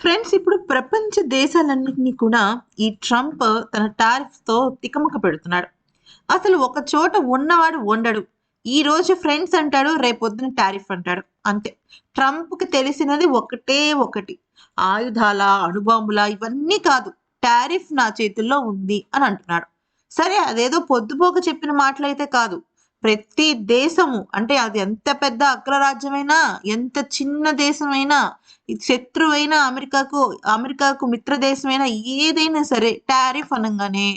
Friends, ఇప్పుడు ప్రపంచ దేశాలన్నిటినీ కూడా ఈ ట్రంప్ తన టారిఫ్‌తో తికమక పెడుతున్నాడు. అసలు ఒక చోట ఉన్నవాడు ఉండడు. ఈరోజు ఫ్రెండ్స్ అంటాడు, రేపొద్దున టారిఫ్ అంటాడు. అంతే. ట్రంప్‌కి తెలిసినది ఒకటే ఒకటి. ఆయుధాలా, అణుబాంబులా ఇవన్నీ కాదు. టారిఫ్ నా చేతుల్లో ఉంది అని అంటున్నాడు. సరే, అదేదో పొద్దుపోక చెప్పిన మాటలైతే కాదు. ప్రతి దేశము అంటే అది ఎంత పెద్ద అగ్రరాజ్యమైనా, ఎంత చిన్న దేశమైనా, శత్రువైన అమెరికాకు మిత్ర దేశమైనా ఏదైనా సరే టారిఫ్ అనంగానే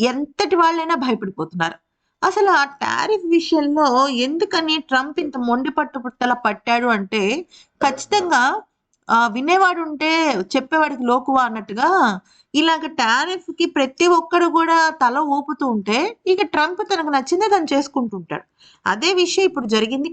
ఎంతటి వాళ్ళైనా భయపడిపోతున్నారు. అసలు ఆ టారిఫ్ విషయంలో ఎందుకని ట్రంప్ ఇంత మొండి పట్టుబట్టల పట్టాడు అంటే, ఖచ్చితంగా వినేవాడుంటే చెప్పేవాడికి లోకువ అన్నట్టుగా ఇలాగ టారిఫ్‌కి ప్రతి ఒక్కడు గూడా తల ఊపుతూ ఉంటే, ఇక ట్రంప్ తనకు నచ్చిందే తను చేసుకుంటూ ఉంటాడు. అదే విషయం ఇప్పుడు జరిగింది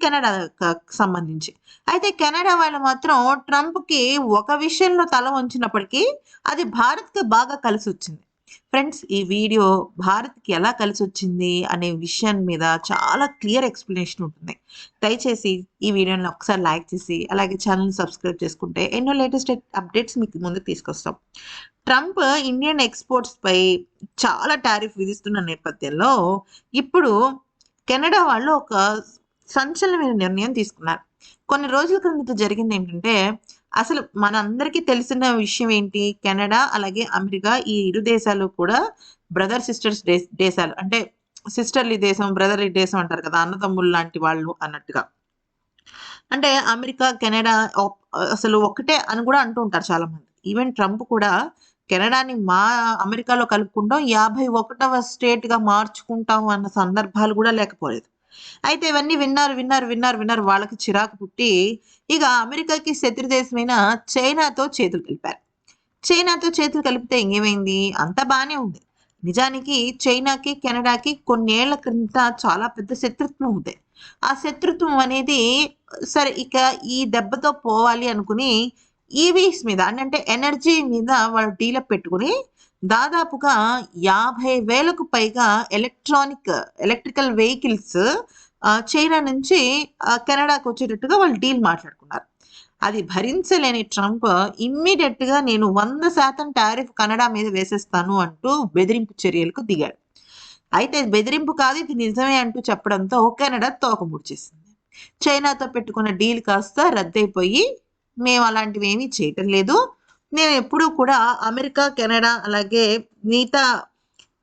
సంబంధించి. అయితే కెనడా వాళ్ళు మాత్రం ట్రంప్‌కి ఒక విషయంలో తల వంచినప్పటికీ, అది భారత్‌కి బాగా కలిసొచ్చింది. ఫ్రెండ్స్, ఈ వీడియో భారత్‌కి ఎలా కలిసొచ్చింది అనే విషయం మీద చాలా క్లియర్ ఎక్స్‌ప్లనేషన్ ఉంటుంది. దయచేసి ఈ వీడియోని ఒకసారి లైక్ చేసి, అలాగే ఛానెల్‌ని సబ్స్క్రైబ్ చేసుకుంటే ఎన్నో లేటెస్ట్ అప్డేట్స్ మీకు ముందుకు తీసుకొస్తాం. ట్రంప్ ఇండియన్ ఎక్స్‌పోర్ట్స్‌పై చాలా టారిఫ్ విధిస్తున్న నేపథ్యంలో, ఇప్పుడు కెనడా వాళ్ళు ఒక సంచలనమైన నిర్ణయం తీసుకున్నారు. కొన్ని రోజుల క్రిందట జరిగిందేంటంటే, అసలు మనందరికీ తెలిసిన విషయం ఏంటి? కెనడా అలాగే అమెరికా ఈ ఇరు దేశాలు కూడా బ్రదర్ సిస్టర్స్ దేశాలు. అంటే సిస్టర్‌లీ దేశం, బ్రదర్‌లీ దేశం అంటారు కదా! అన్నదమ్ములు లాంటి వాళ్ళు అన్నట్టుగా. అంటే అమెరికా, కెనడా అసలు ఒకటే అని కూడా అంటూ ఉంటారు చాలామంది. ఈవెన్ ట్రంప్ కూడా కెనడాని అమెరికాలో కలుపుకుంటాం, 51వ స్టేట్‌గా మార్చుకుంటాం అన్న సందర్భాలు కూడా లేకపోలేదు. అయితే ఇవన్నీ విన్నారు. వాళ్ళకి చిరాకు పుట్టి, ఇక అమెరికాకి శత్రు దేశమైన చైనాతో చేతులు కలిపారు. చైనాతో చేతులు కలిపితే ఇంకేమైంది? అంతా బానే ఉంది. నిజానికి చైనాకి, కెనడాకి కొన్నేళ్ల క్రిందట చాలా పెద్ద శత్రుత్వం ఉంది. ఆ శత్రుత్వం అనేది సరే ఇక ఈ దెబ్బతో పోవాలి అనుకుని ఈవీస్ మీద అంటే ఎనర్జీ మీద వాళ్ళు డీలప్ పెట్టుకుని దాదాపుగా 50,000కు పైగా ఎలక్ట్రికల్ వెహికల్స్ చైనా నుంచి కెనడాకి వచ్చేటట్టుగా వాళ్ళు డీల్ మాట్లాడుకున్నారు. అది భరించలేని ట్రంప్ ఇమ్మీడియట్‌గా నేను 100% టారిఫ్ కెనడా మీద వేసేస్తాను అంటూ బెదిరింపు చర్యలకు దిగాడు. అయితే బెదిరింపు కాదు, ఇది నిజమే అంటూ చెప్పడంతో కెనడా తోక ముడిచేసింది. చైనాతో పెట్టుకున్న డీల్ కాస్త రద్దయిపోయి, మేము అలాంటివేమీ చేయటం లేదు. మేము ఎప్పుడూ కూడా అమెరికా, కెనడా అలాగే మిగతా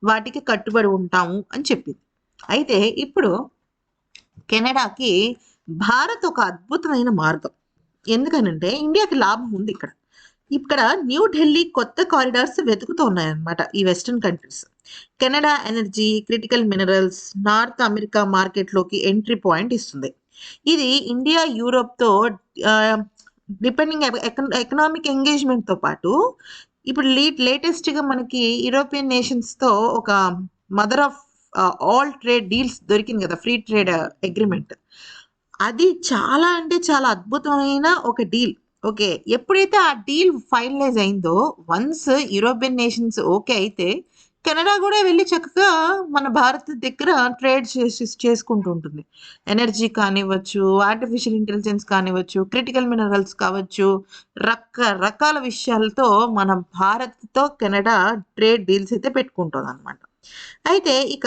వాటికి కట్టుబడి ఉంటాము అని చెప్పింది. అయితే ఇప్పుడు కెనడాకి భారత్ ఒక అద్భుతమైన మార్గం. ఎందుకనంటే ఇండియాకి లాభం ఉంది ఇక్కడ. ఇక్కడ న్యూ ఢిల్లీ కొత్త కారిడార్స్ వెతుకుతూ ఉన్నాయన్నమాట ఈ western countries. Canada energy, critical minerals north America మార్కెట్‌లోకి ఎంట్రీ పాయింట్ ఇస్తుంది. ఇది ఇండియా, యూరోప్‌తో డిపెండింగ్ ఎకనామిక్ ఎంగేజ్‌మెంట్‌తో పాటు ఇప్పుడు లేటెస్ట్‌గా మనకి యూరోపియన్ నేషన్స్‌తో ఒక mother of all trade deals దొరికింది కదా! Free trade agreement. అది చాలా అంటే చాలా అద్భుతమైన ఒక డీల్. ఓకే. ఎప్పుడైతే ఆ డీల్ ఫైనలైజ్ అయిందో, వన్స్ యూరోపియన్ నేషన్స్ ఓకే అయితే, కెనడా గూడా వెళ్లి చక్కగా మన భారత్ దగ్గర ట్రేడ్ చేసుకుంటూ ఉంటుంది. ఎనర్జీ కానివ్వచ్చు, ఆర్టిఫిషియల్ ఇంటెలిజెన్స్ కానివ్వచ్చు, క్రిటికల్ మినరల్స్ కావచ్చు, రకరకాల విషయాలతో మన భారత్‌తో కెనడా ట్రేడ్ డీల్స్ అయితే పెట్టుకుంటోందనమాట. అయితే ఇక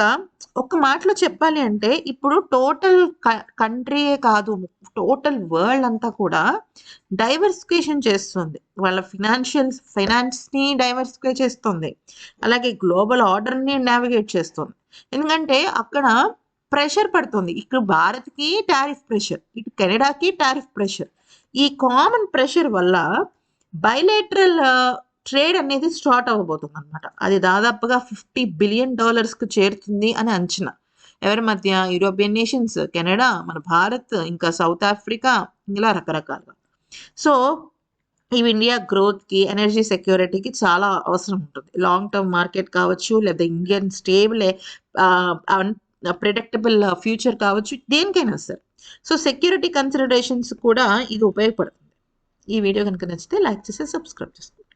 ఒక్క మాటలో చెప్పాలి అంటే, ఇప్పుడు టోటల్ కంట్రీయే కాదు, టోటల్ వరల్డ్ అంతా కూడా డైవర్సిఫికేషన్ చేస్తుంది. వాళ్ళ ఫైనాన్స్‌ని డైవర్సిఫై చేస్తుంది. అలాగే గ్లోబల్ ఆర్డర్‌ని నావిగేట్ చేస్తుంది. ఎందుకంటే అక్కడ ప్రెషర్ పడుతుంది. ఇటు భారత్‌కి టారిఫ్ ప్రెషర్, ఇటు కెనడాకి టారిఫ్ ప్రెషర్. ఈ కామన్ ప్రెషర్ వల్ల బైలేటరల్ ట్రేడ్ అనేది స్టార్ట్ అవ్వబోతుందన్నమాట. అది దాదాపుగా $50 బిలియన్ చేరుతుంది అని అంచనా. ఎవరి మధ్య? యూరోపియన్ నేషన్స్, కెనడా, మన భారత్, ఇంకా సౌత్ ఆఫ్రికా, ఇలా రకరకాలుగా. సో, ఇవి ఇండియా గ్రోత్‌కి, ఎనర్జీ సెక్యూరిటీకి చాలా అవసరం ఉంటుంది. లాంగ్ టర్మ్ మార్కెట్ కావచ్చు, లేదా ఇండియన్ స్టేబుల్ ప్రెడిక్టబుల్ ఫ్యూచర్ కావచ్చు, దేనికైనా సరే. సో, సెక్యూరిటీ కన్సిడరేషన్స్ కూడా ఇది ఉపయోగపడుతుంది. ఈ వీడియో గనుక నచ్చితే లైక్ చేసి సబ్స్క్రైబ్ చేసుకోండి.